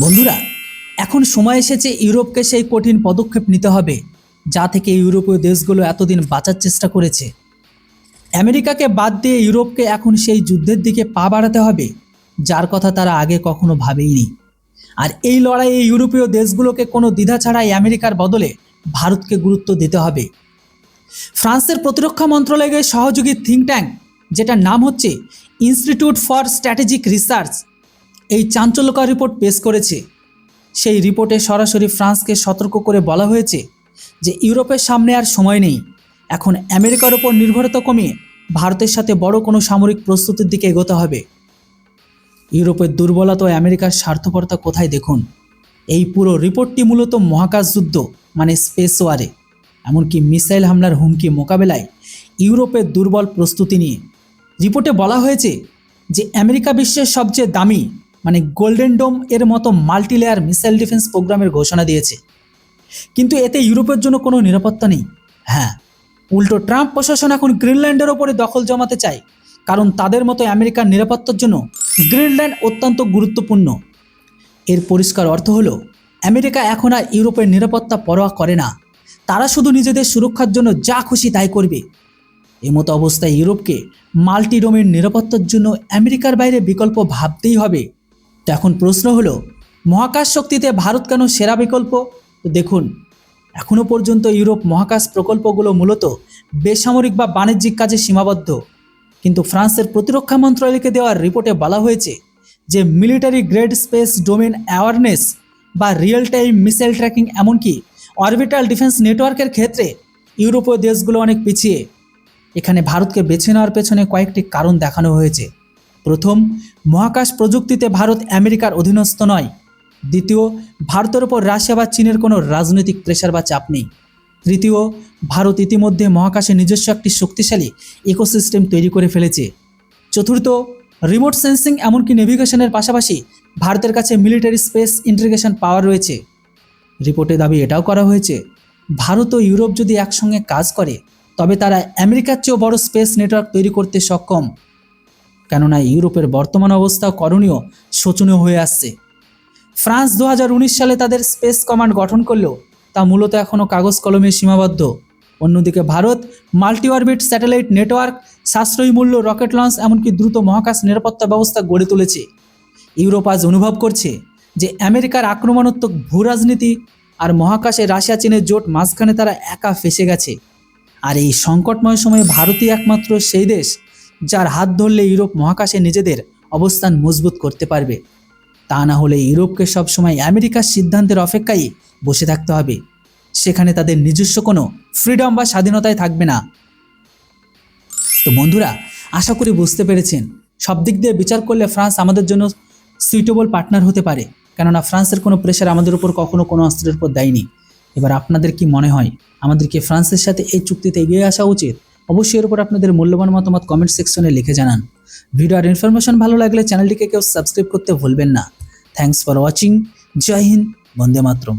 বন্ধুরা, এখন সময় এসেছে ইউরোপকে সেই কঠিন পদক্ষেপ নিতে হবে যা থেকে ইউরোপীয় দেশগুলো এতদিন বাঁচার চেষ্টা করেছে। আমেরিকাকে বাদ দিয়ে ইউরোপকে এখন সেই যুদ্ধের দিকে পা বাড়াতে হবে যার কথা তারা আগে কখনো ভাবেইনি। আর এই লড়াইয়ে ইউরোপীয় দেশগুলোকে কোনো দ্বিধা ছাড়াই আমেরিকার বদলে ভারতকে গুরুত্ব দিতে হবে। ফ্রান্সের প্রতিরক্ষা মন্ত্রণালয়ের সহযোগী থিঙ্ক ট্যাঙ্ক, যেটার নাম হচ্ছে ইনস্টিটিউট ফর স্ট্র্যাটেজিক রিসার্চ, এই চাঞ্চল্যকর রিপোর্ট পেশ করেছে। সেই রিপোর্টে সরাসরি ফ্রান্সকে সতর্ক করে বলা হয়েছে যে ইউরোপের সামনে আর সময় নেই, এখন আমেরিকার ওপর নির্ভরতা কমিয়ে ভারতের সাথে বড় কোনো সামরিক প্রস্তুতির দিকে এগোতে হবে। ইউরোপের দুর্বলতা ও আমেরিকার স্বার্থপরতা কোথায় দেখুন। এই পুরো রিপোর্টটি মূলত মহাকাশ যুদ্ধ মানে স্পেস ওয়ারে, এমনকি মিসাইল হামলার হুমকি মোকাবেলায় ইউরোপের দুর্বল প্রস্তুতি নিয়ে। রিপোর্টে বলা হয়েছে যে আমেরিকা বিশ্বের সবচেয়ে দামি মানে গোল্ডেন ডোম এর মতো মাল্টিলেয়ার মিসাইল ডিফেন্স প্রোগ্রামের ঘোষণা দিয়েছে, কিন্তু এতে ইউরোপের জন্য কোনো নিরাপত্তা নেই। হ্যাঁ, উল্টো ট্রাম্প প্রশাসন এখন গ্রিনল্যান্ডের ওপরে দখল জমাতে চায়, কারণ তাদের মতো আমেরিকার নিরাপত্তার জন্য গ্রিনল্যান্ড অত্যন্ত গুরুত্বপূর্ণ। এর পরিষ্কার অর্থ হলো আমেরিকা এখন আর ইউরোপের নিরাপত্তা পরোয়া করে না, তারা শুধু নিজেদের সুরক্ষার জন্য যা খুশি তাই করবে। এমতো অবস্থায় ইউরোপকে মাল্টিডোমের নিরাপত্তার জন্য আমেরিকার বাইরে বিকল্প ভাবতেই হবে। তো এখন প্রশ্ন হলো, মহাকাশ শক্তিতে ভারত কেন সেরা বিকল্প? তো দেখুন, এখনও পর্যন্ত ইউরোপ মহাকাশ প্রকল্পগুলো মূলত বেসামরিক বা বাণিজ্যিক কাজে সীমাবদ্ধ, কিন্তু ফ্রান্সের প্রতিরক্ষা মন্ত্রণালয়কে দেওয়ার রিপোর্টে বলা হয়েছে যে military grade space domain awareness বা রিয়েল টাইম মিসাইল ট্র্যাকিং, এমনকি অরবিটাল ডিফেন্স নেটওয়ার্কের ক্ষেত্রে ইউরোপীয় দেশগুলো অনেক পিছিয়ে। এখানে ভারতকে বেছে নেওয়ার পেছনে কয়েকটি কারণ দেখানো হয়েছে। প্রথম, মহাকাশ প্রযুক্তিতে ভারত আমেরিকার অধীনস্থ নয়। দ্বিতীয়, ভারতের ওপর রাশিয়া বা চীনের কোনো রাজনৈতিক প্রেশার বা চাপ নেই। তৃতীয়, ভারত ইতিমধ্যে মহাকাশে নিজস্ব একটি শক্তিশালী ইকোসিস্টেম তৈরি করে ফেলেছে। চতুর্থ, রিমোট সেন্সিং এমনকি নেভিগেশনের পাশাপাশি ভারতের কাছে মিলিটারি স্পেস ইন্টিগ্রেশন পাওয়ার রয়েছে। রিপোর্টে দাবি এটাও করা হয়েছে, ভারত ও ইউরোপ যদি একসঙ্গে কাজ করে তবে তারা আমেরিকার চেয়েও বড় স্পেস নেটওয়ার্ক তৈরি করতে সক্ষম। কেননা ইউরোপের বর্তমান অবস্থা করণীয় শোচনীয় হয়ে আসছে। ফ্রান্স 2019 সালে তাদের স্পেস কমান্ড গঠন করলেও তা মূলত এখনও কাগজ কলমে সীমাবদ্ধ। অন্যদিকে Bharat multi orbit satellite network, সাশ্রয়ী মূল্য রকেট লঞ্চ, এমনকি দ্রুত মহাকাশ নিরাপত্তা ব্যবস্থা গড়ে তুলেছে। ইউরোপ আজ অনুভব করছে যে আমেরিকার আক্রমণাত্মক ভূরাজনীতি আর মহাকাশে রাশিয়া চীনের জোট মাঝখানে তারা একা ফেসে গেছে। আর এই সংকটময় সময়ে ভারতই একমাত্র সেই দেশ যার হাত ধরলে ইউরোপ মহাকাশে নিজেদের অবস্থান মজবুত করতে পারবে। তা না হলে ইউরোপকে সবসময় আমেরিকার সিদ্ধান্তের অপেক্ষায় বসে থাকতে হবে। সেখানে তাদের নিজস্ব কোনো ফ্রিডম বা স্বাধীনতায় থাকবে না। তো বন্ধুরা, আশা করি বুঝতে পেরেছেন, সব দিক দিয়ে বিচার করলে ফ্রান্স আমাদের জন্য সুইটেবল পার্টনার হতে পারে, কেননা ফ্রান্সের কোনো প্রেশার আমাদের উপর কখনো কোনো অস্ত্রের উপর দেয়নি। এবার আপনাদের কি মনে হয়, আমাদেরকে ফ্রান্সের সাথে এই চুক্তিতে এগিয়ে আসা উচিত? অবশ্যই এর উপর আপনাদের মূল্যবান মতামত কমেন্ট সেকশনে লিখে জানান। ভিডিও আর ইনফরমেশন ভালো লাগলে চ্যানেলটিকে কেউ সাবস্ক্রাইব করতে ভুলবেন না। Thanks for watching. জয় হিন্দ, বন্দে মাতরম।